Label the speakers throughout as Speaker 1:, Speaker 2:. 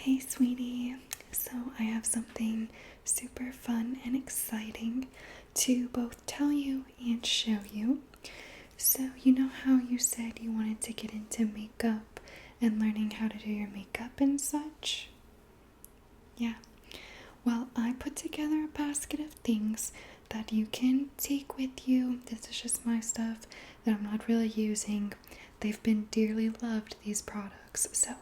Speaker 1: Hey sweetie, so I have something super fun and exciting to both tell you and show you. So you know how you said you wanted to get into makeup and learning how to do your makeup and such? Yeah. Well, I put together a basket of things that you can take with you. This is just my stuff that I'm not really using. They've been dearly loved, these products. So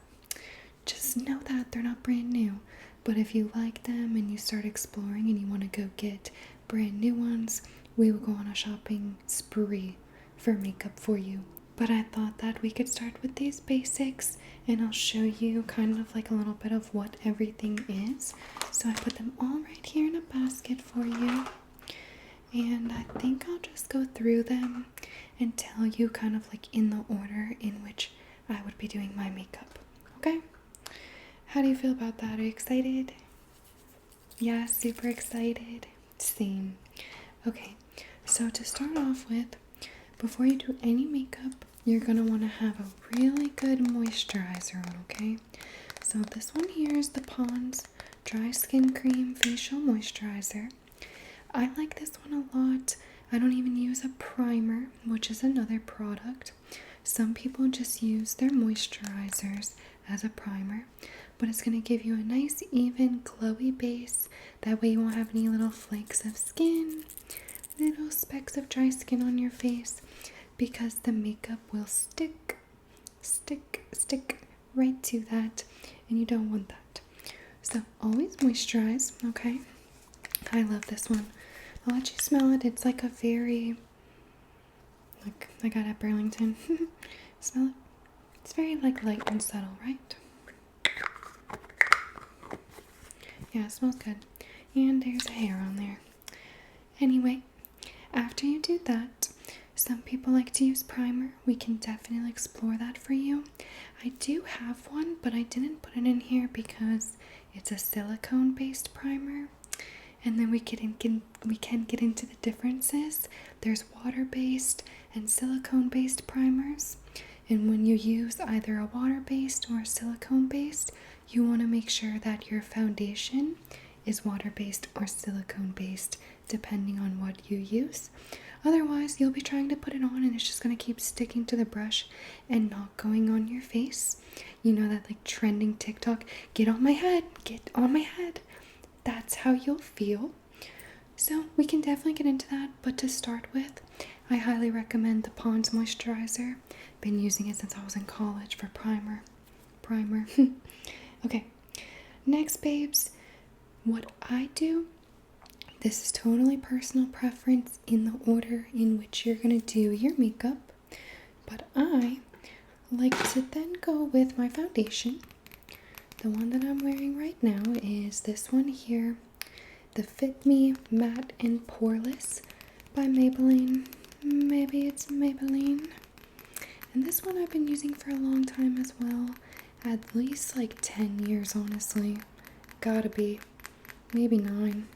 Speaker 1: just know that they're not brand new. But if you like them and you start exploring and you want to go get brand new ones, we will go on a shopping spree for makeup for you. But I thought that we could start with these basics and I'll show you kind of like a little bit of what everything is. So I put them all right here in a basket for you. And I think I'll just go through them and tell you kind of like in the order in which I would be doing my makeup. Okay? How do you feel about that? Are you excited? Yeah, super excited. Same. Okay, so to start off with, before you do any makeup, you're going to want to have a really good moisturizer on, okay? So this one here is the Pond's Dry Skin Cream Facial Moisturizer. I like this one a lot. I don't even use a primer, which is another product. Some people just use their moisturizers as a primer, but it's going to give you a nice, even, glowy base. That way you won't have any little flakes of skin, little specks of dry skin on your face, because the makeup will stick right to that, and you don't want that. So always moisturize, okay? I love this one. I'll let you smell it. It's like a very, like I got at Burlington. Smell it? It's very like light and subtle, right? Yeah, it smells good. And there's a hair on there. Anyway, after you do that, some people like to use primer. We can definitely explore that for you. I do have one, but I didn't put it in here because it's a silicone based primer. And then we can get into the differences. There's water-based and silicone-based primers. And when you use either a water-based or a silicone-based, you want to make sure that your foundation is water-based or silicone-based, depending on what you use. Otherwise, you'll be trying to put it on and it's just going to keep sticking to the brush and not going on your face. You know that like trending TikTok, get on my head, get on my head. That's how you'll feel. So we can definitely get into that, but to start with, I highly recommend the Pond's Moisturizer. Been using it since I was in college for primer. Okay, next babes, what I do, this is totally personal preference in the order in which you're going to do your makeup, but I like to then go with my foundation. The one that I'm wearing right now is this one here, the Fit Me Matte and Poreless by Maybelline. Maybe it's Maybelline. And this one I've been using for a long time as well. At least like 10 years, honestly. Gotta be. Maybe 9.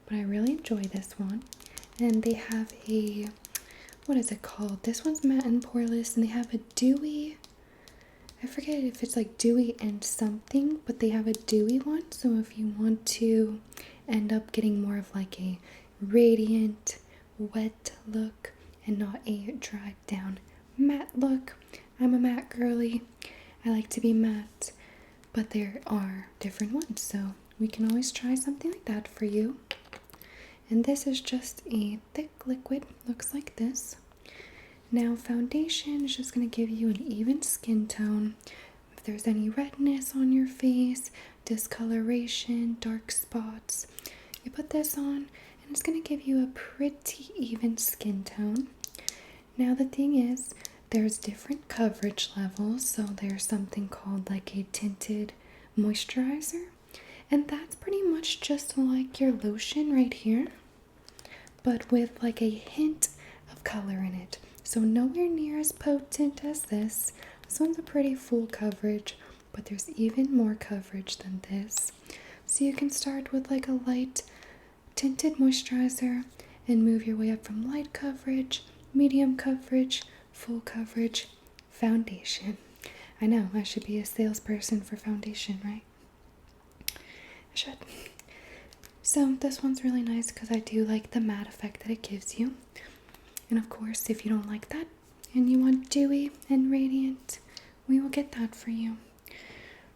Speaker 1: But I really enjoy this one. And they have a, what is it called? This one's matte and poreless, and they have a dewy, I forget if it's like dewy and something, but they have a dewy one. So if you want to end up getting more of like a radiant, wet look and not a dragged down matte look. I'm a matte girly. I like to be matte, but there are different ones. So we can always try something like that for you. And this is just a thick liquid, looks like this. Now foundation is just going to give you an even skin tone. If there's any redness on your face, discoloration, dark spots, you put this on and it's going to give you a pretty even skin tone. Now the thing is, there's different coverage levels. So there's something called like a tinted moisturizer. And that's pretty much just like your lotion right here, but with like a hint of color in it. So nowhere near as potent as this. This one's a pretty full coverage, but there's even more coverage than this. So you can start with like a light tinted moisturizer and move your way up from light coverage, medium coverage, full coverage, foundation. I know, I should be a salesperson for foundation, right? I should. So this one's really nice because I do like the matte effect that it gives you. And of course, if you don't like that and you want dewy and radiant, we will get that for you.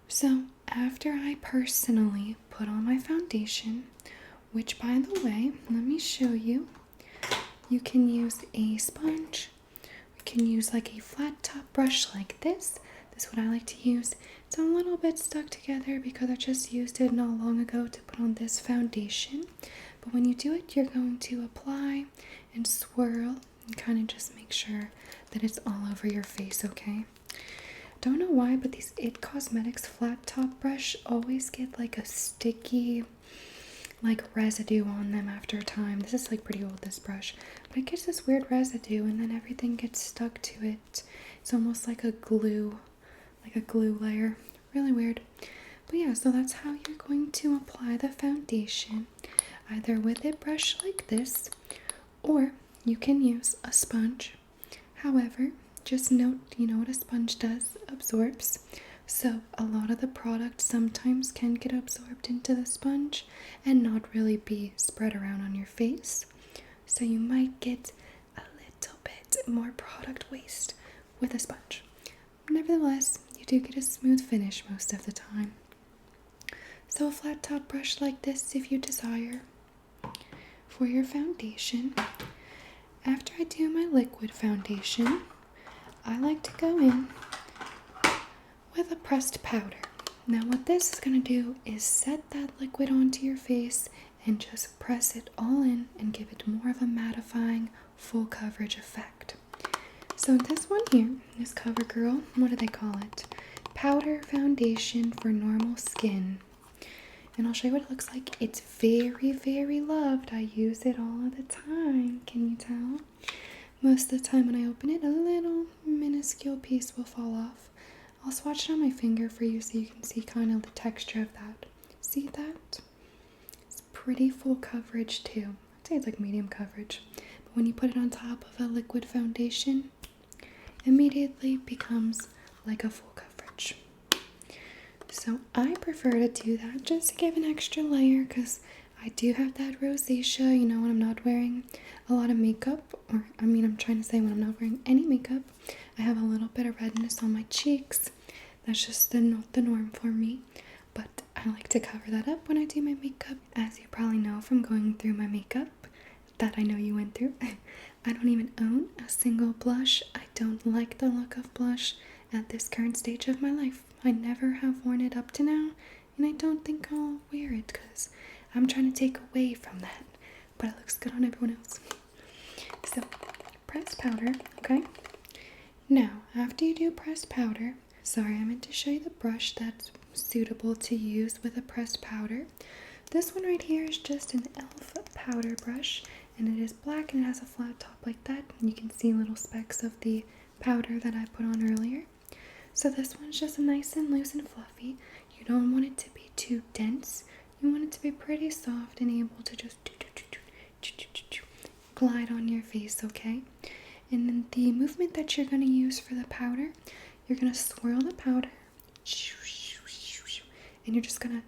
Speaker 1: So after I personally put on my foundation, which by the way, let me show you. You can use a sponge. You can use like a flat top brush like this. This is what I like to use. It's a little bit stuck together because I just used it not long ago to put on this foundation. But when you do it, you're going to apply and swirl and kind of just make sure that it's all over your face, okay? Don't know why, but these It Cosmetics flat top brush always get like a sticky like residue on them after a time. This is like pretty old, this brush, but it gets this weird residue and then everything gets stuck to it. It's almost like a glue layer. Really weird. But yeah, so that's how you're going to apply the foundation, either with a brush like this, or you can use a sponge. However, just note, you know what a sponge does? Absorbs. So a lot of the product sometimes can get absorbed into the sponge and not really be spread around on your face. So you might get a little bit more product waste with a sponge. Nevertheless, you do get a smooth finish most of the time. So a flat top brush like this if you desire for your foundation. After I do my liquid foundation, I like to go in with a pressed powder. Now what this is going to do is set that liquid onto your face and just press it all in and give it more of a mattifying, full coverage effect. So this one here, this CoverGirl, what do they call it? Powder foundation for normal skin. And I'll show you what it looks like. It's very, very loved. I use it all the time. Can you tell? Most of the time when I open it, a little minuscule piece will fall off. I'll swatch it on my finger for you so you can see kind of the texture of that. See that? It's pretty full coverage too. I'd say it's like medium coverage. But when you put it on top of a liquid foundation, immediately becomes like a full coverage. So I prefer to do that just to give an extra layer because I do have that rosacea, you know, when I'm not wearing a lot of makeup, or I'm trying to say when I'm not wearing any makeup, I have a little bit of redness on my cheeks. That's just not the norm for me, but I like to cover that up when I do my makeup. As you probably know from going through my makeup, that I know you went through, I don't even own a single blush. I don't like the look of blush at this current stage of my life. I never have worn it up to now, and I don't think I'll wear it because I'm trying to take away from that, but it looks good on everyone else. So, pressed powder, okay? Now, after you do pressed powder, sorry, I meant to show you the brush that's suitable to use with a pressed powder. This one right here is just an e.l.f. powder brush, and it is black and it has a flat top like that, and you can see little specks of the powder that I put on earlier. So this one's just nice and loose and fluffy. You don't want it to be too dense. You want it to be pretty soft and able to just glide on your face, okay? And then the movement that you're going to use for the powder, you're going to swirl the powder, and you're just going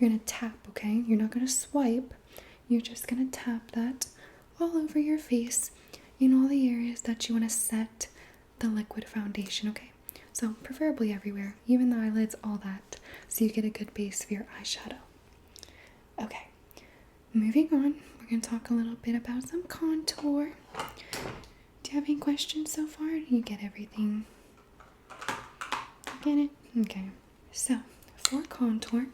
Speaker 1: to tap, okay? You're not going to swipe. You're just going to tap that all over your face in all the areas that you want to set the liquid foundation, okay? So preferably everywhere, even the eyelids, all that, so you get a good base for your eyeshadow. Okay, moving on, we're going to talk a little bit about some contour. Do you have any questions so far? Do you get everything? Get it? Okay, so for contour,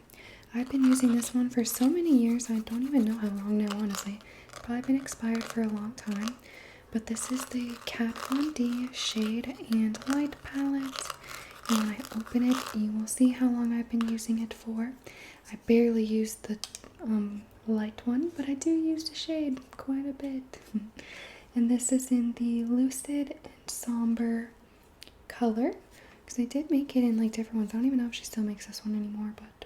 Speaker 1: I've been using this one for so many years, I don't even know how long now, honestly. It's probably been expired for a long time. But this is the Kat Von D Shade and Light palette. And when I open it, you will see how long I've been using it for. I barely use the light one, but I do use the shade quite a bit. And this is in the Lucid and Somber color. Because I did make it in like different ones. I don't even know if she still makes this one anymore, but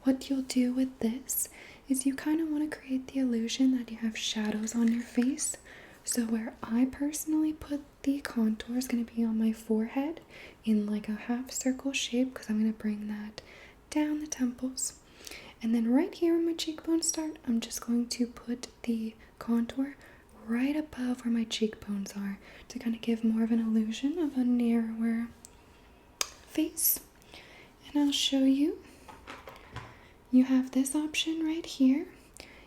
Speaker 1: what you'll do with this is you kind of want to create the illusion that you have shadows on your face So where I personally put the contour is going to be on my forehead in like a half circle shape, because I'm going to bring that down the temples. And then right here where my cheekbones start, I'm just going to put the contour right above where my cheekbones are to kind of give more of an illusion of a narrower face. And I'll show you. You have this option right here.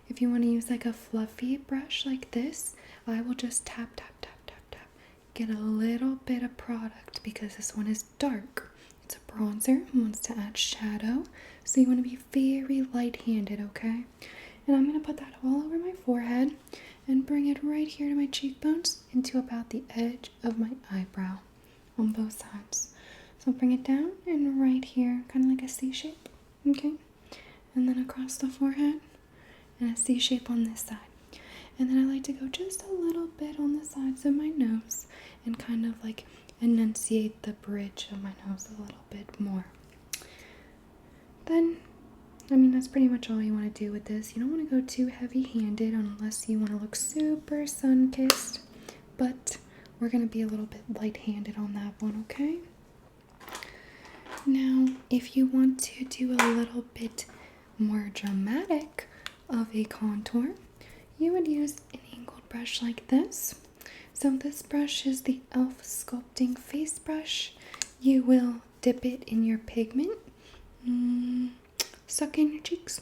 Speaker 1: If you want to use like a fluffy brush like this, I will just tap, tap, tap, tap, tap. Get a little bit of product because this one is dark. It's a bronzer and wants to add shadow. So you want to be very light-handed, okay? And I'm going to put that all over my forehead and bring it right here to my cheekbones into about the edge of my eyebrow on both sides. So bring it down and right here, kind of like a C shape, okay? And then across the forehead and a C shape on this side. And then I like to go just a little bit on the sides of my nose and kind of like enunciate the bridge of my nose a little bit more. Then, I mean, that's pretty much all you want to do with this. You don't want to go too heavy-handed unless you want to look super sun-kissed. But we're going to be a little bit light-handed on that one, okay? Now, if you want to do a little bit more dramatic of a contour, you would use an angled brush like this. So this brush is the e.l.f. Sculpting Face Brush. You will dip it in your pigment, suck in your cheeks,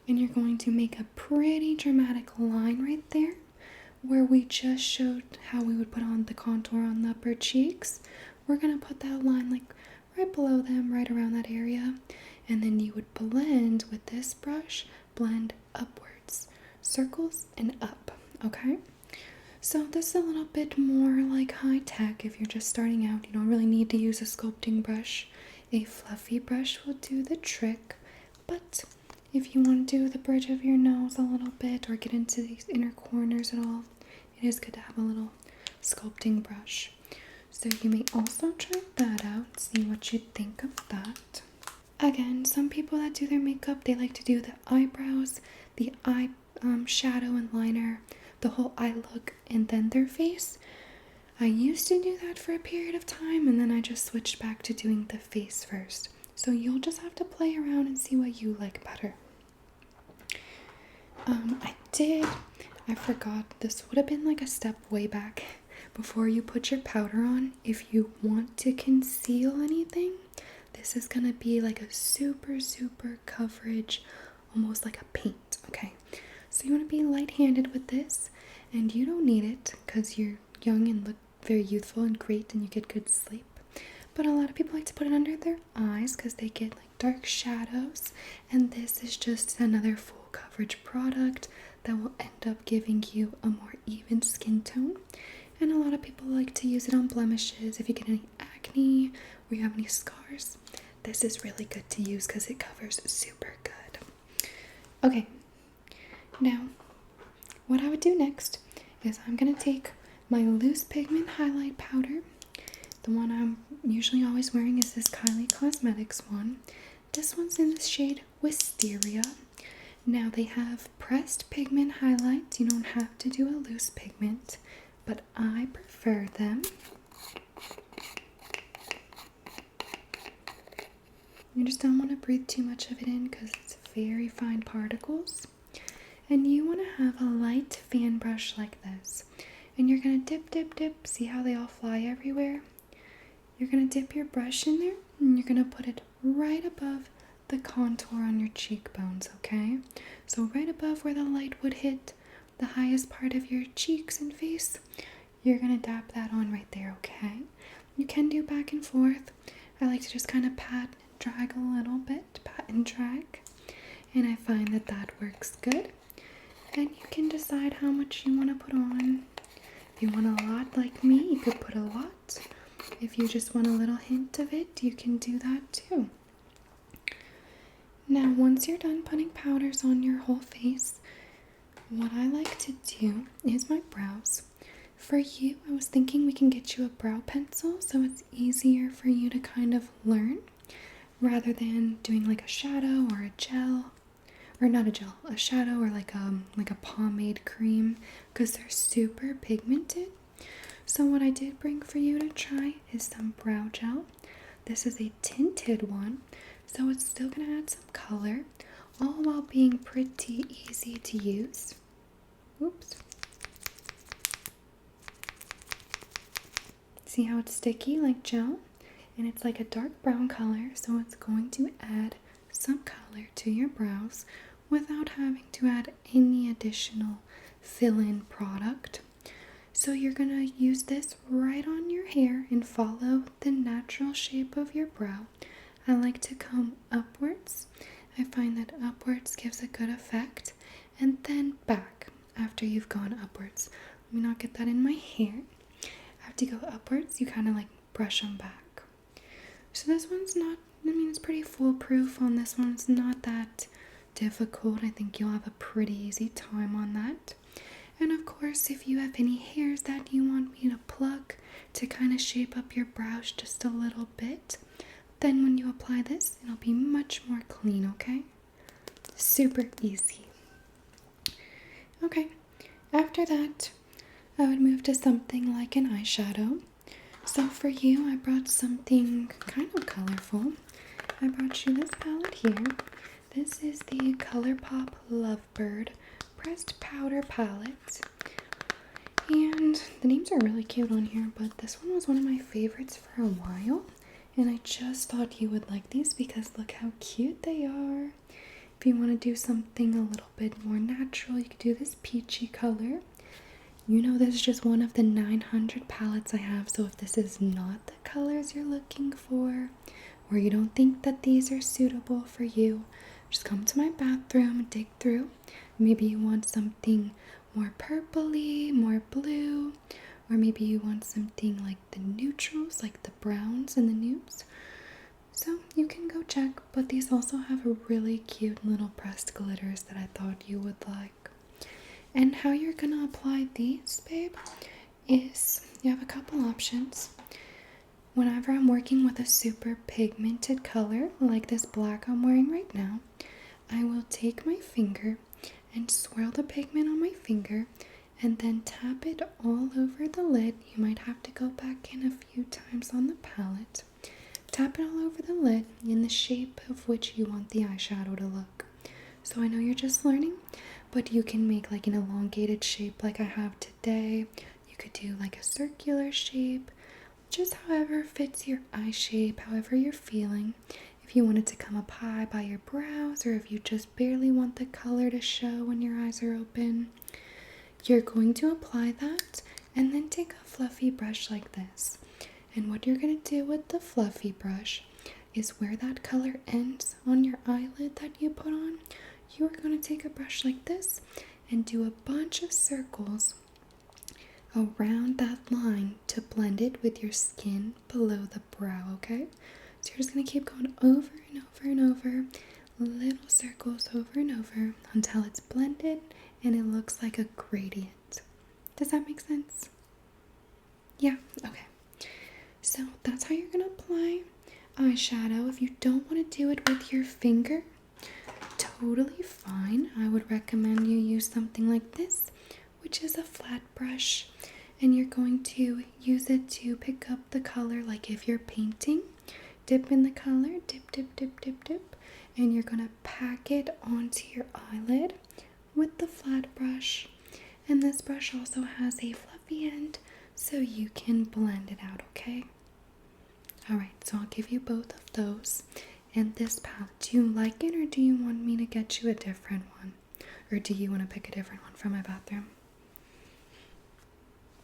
Speaker 1: and you're going to make a pretty dramatic line right there where we just showed how we would put on the contour on the upper cheeks. We're going to put that line like right below them, right around that area, and then you would blend with this brush, blend upwards, circles and up, okay? So this is a little bit more like high tech if you're just starting out. You don't really need to use a sculpting brush. A fluffy brush will do the trick, but if you want to do the bridge of your nose a little bit or get into these inner corners at all, it is good to have a little sculpting brush. So you may also try that out, see what you think of that. Again, some people that do their makeup, they like to do the eyebrows, the eye shadow and liner, the whole eye look, and then their face. I used to do that for a period of time, and then I just switched back to doing the face first. So you'll just have to play around and see what you like better. I forgot, this would have been like a step way back. Before you put your powder on, if you want to conceal anything, this is going to be like a super coverage, almost like a paint, okay? So you want to be light-handed with this, and you don't need it because you're young and look very youthful and great and you get good sleep. But a lot of people like to put it under their eyes because they get like dark shadows, and this is just another full coverage product that will end up giving you a more even skin tone. And a lot of people like to use it on blemishes. If you get any acne or you have any scars, this is really good to use because it covers super good. Okay, now what I would do next is I'm going to take my loose pigment highlight powder. The one I'm usually always wearing is this Kylie Cosmetics one. This one's in the shade Wisteria. Now they have pressed pigment highlights. You don't have to do a loose pigment, but I prefer them. You just don't want to breathe too much of it in because it's very fine particles. And you want to have a light fan brush like this. And you're going to dip. See how they all fly everywhere? You're going to dip your brush in there and you're going to put it right above the contour on your cheekbones, okay? So right above where the light would hit the highest part of your cheeks and face, you're going to dab that on right there, okay? You can do back and forth. I like to just kind of pat and drag a little bit, pat and drag. And I find that that works good. And you can decide how much you want to put on. If you want a lot like me, you could put a lot. If you just want a little hint of it, you can do that too. Now, once you're done putting powders on your whole face, what I like to do is my brows. For you, I was thinking we can get you a brow pencil so it's easier for you to kind of learn rather than doing like a shadow or a gel or not a gel, a shadow, or like a pomade cream, because they're super pigmented. So what I did bring for you to try is some brow gel. This is a tinted one, so it's still gonna add some color, all while being pretty easy to use. Oops. See how it's sticky like gel? And it's like a dark brown color, so it's going to add some color to your brows without having to add any additional fill-in product. So you're going to use this right on your hair and follow the natural shape of your brow. I like to comb upwards. I find that upwards gives a good effect, and then back after you've gone upwards. Let me not get that in my hair. After you go upwards, you kind of like brush them back. So this one's not, it's pretty foolproof on this one. It's not that difficult. I think you'll have a pretty easy time on that. And of course, if you have any hairs that you want me to pluck to kind of shape up your brows just a little bit, then when you apply this, it'll be much more clean, okay? Super easy. Okay, after that, I would move to something like an eyeshadow. So for you, I brought something kind of colorful. I brought you this palette here. This is the ColourPop Lovebird Pressed Powder Palette. And the names are really cute on here, but this one was one of my favorites for a while. And I just thought you would like these because look how cute they are. If you want to do something a little bit more natural, you could do this peachy color. You know, this is just one of the 900 palettes I have, so if this is not the colors you're looking for, or you don't think that these are suitable for you, just come to my bathroom and dig through. Maybe you want something more purpley, more blue, or maybe you want something like the neutrals, like the browns and the nudes. So you can go check, but these also have a really cute little pressed glitters that I thought you would like. And how you're gonna apply these, babe, is you have a couple options. Whenever I'm working with a super pigmented color, like this black I'm wearing right now, I will take my finger and swirl the pigment on my finger and then tap it all over the lid. You might have to go back in a few times on the palette. Tap it all over the lid in the shape of which you want the eyeshadow to look. So I know you're just learning, but you can make like an elongated shape like I have today. You could do like a circular shape, just however fits your eye shape, however you're feeling. If you want it to come up high by your brows, or if you just barely want the color to show when your eyes are open, you're going to apply that and then take a fluffy brush like this. And what you're going to do with the fluffy brush is where that color ends on your eyelid that you put on, you are going to take a brush like this and do a bunch of circles around that line to blend it with your skin below the brow, okay? So you're just going to keep going over and over and over, little circles over and over until it's blended and it looks like a gradient. Does that make sense? Yeah? Okay. So that's how you're going to apply eyeshadow. If you don't want to do it with your finger, totally fine. I would recommend you use something like this, which is a flat brush, and you're going to use it to pick up the color. Like if you're painting, dip in the color, dip, dip, dip, dip, dip, and you're going to pack it onto your eyelid with the flat brush. And this brush also has a fluffy end, so you can blend it out, okay? Alright, so I'll give you both of those. And this palette, do you like it, or do you want me to get you a different one? Or do you want to pick a different one from my bathroom?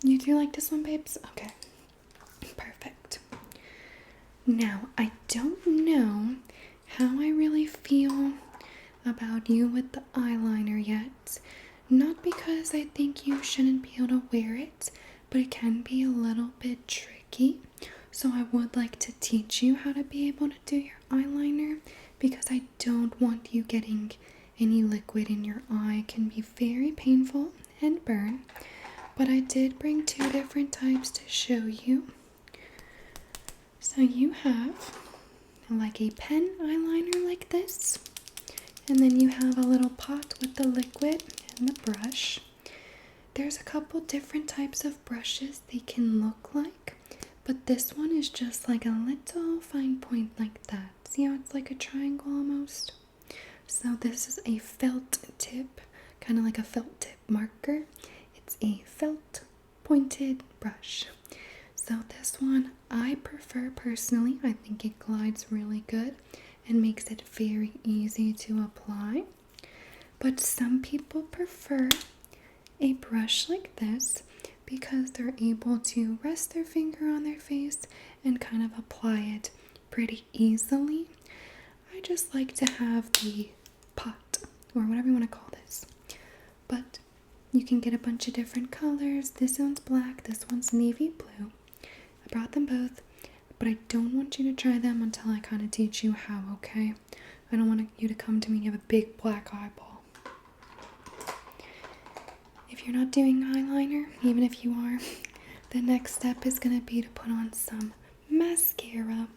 Speaker 1: You do like this one, babes? Okay, perfect. Now, I don't know how I really feel about you with the eyeliner yet. Not because I think you shouldn't be able to wear it, but it can be a little bit tricky. So I would like to teach you how to be able to do your eyeliner, because I don't want you getting any liquid in your eye. It can be very painful and burn. But I did bring two different types to show you. So you have like a pen eyeliner like this, And then you have a little pot with the liquid and the brush. There's a couple different types of brushes they can look like, but this one is just like a little fine point like that. See how it's like a triangle almost? So this is a felt tip, kind of like a felt tip marker. It's a felt pointed brush. So this one I prefer personally. I think it glides really good and makes it very easy to apply. But some people prefer a brush like this because they're able to rest their finger on their face and kind of apply it pretty easily. I just like to have the pot, or whatever you want to call this. But you can get a bunch of different colors. This one's black, this one's navy blue. I brought them both, but I don't want you to try them until I kind of teach you how, okay? I don't want you to come to me and have a big black eyeball. If you're not doing eyeliner, even if you are, the next step is going to be to put on some mascara.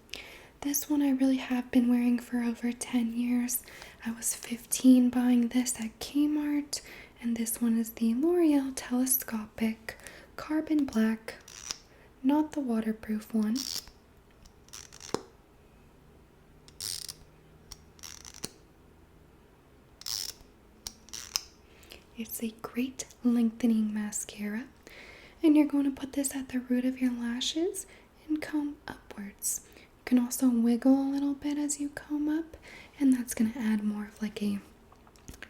Speaker 1: This one I really have been wearing for over 10 years. I was 15 buying this at Kmart, and this one is the L'Oreal Telescopic Carbon Black, not the waterproof one. It's a great lengthening mascara, and you're going to put this at the root of your lashes and comb upwards. You can also wiggle a little bit as you comb up, and that's going to add more of like a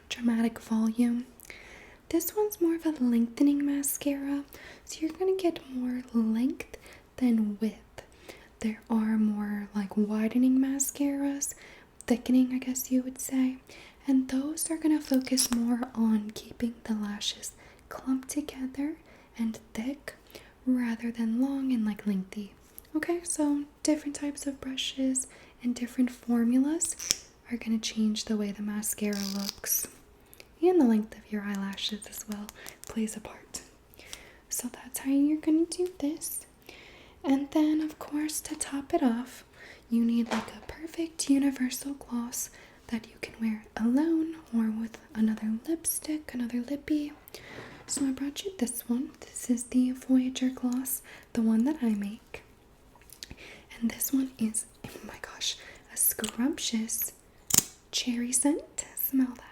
Speaker 1: dramatic volume. This one's more of a lengthening mascara, so you're going to get more length than width. There are more like widening mascaras, thickening I guess you would say, and those are going to focus more on keeping the lashes clumped together and thick rather than long and like lengthy. Okay, so different types of brushes and different formulas are going to change the way the mascara looks. And the length of your eyelashes as well plays a part. So that's how you're going to do this. And then, of course, to top it off, you need like a perfect universal gloss that you can wear alone or with another lipstick, another lippy. So I brought you this one. This is the Voyager gloss, the one that I make. And this one is, oh my gosh, a scrumptious cherry scent. Smell that.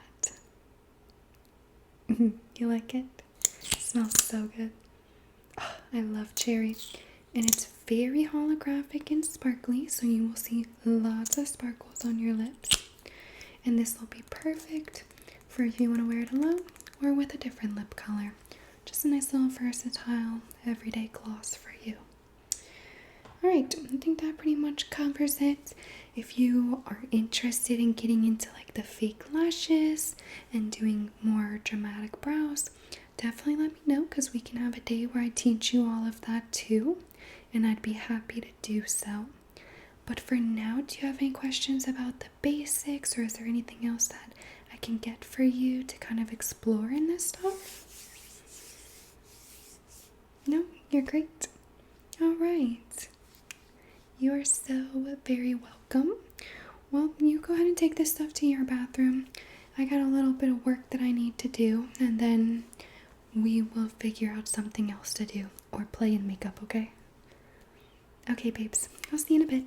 Speaker 1: You like it? It smells so good. Oh, I love cherry. And it's very holographic and sparkly, so you will see lots of sparkles on your lips. And this will be perfect for if you want to wear it alone or with a different lip color. Just a nice little versatile everyday gloss for you. Alright, I think that pretty much covers it. If you are interested in getting into like the fake lashes and doing more dramatic brows, definitely let me know because we can have a day where I teach you all of that too, and I'd be happy to do so. But for now, do you have any questions about the basics, or is there anything else that I can get for you to kind of explore in this stuff? No? You're great. Alright. You are so very welcome. Well, you go ahead and take this stuff to your bathroom. I got a little bit of work that I need to do, and then we will figure out something else to do or play in makeup, okay? Okay, babes. I'll see you in a bit.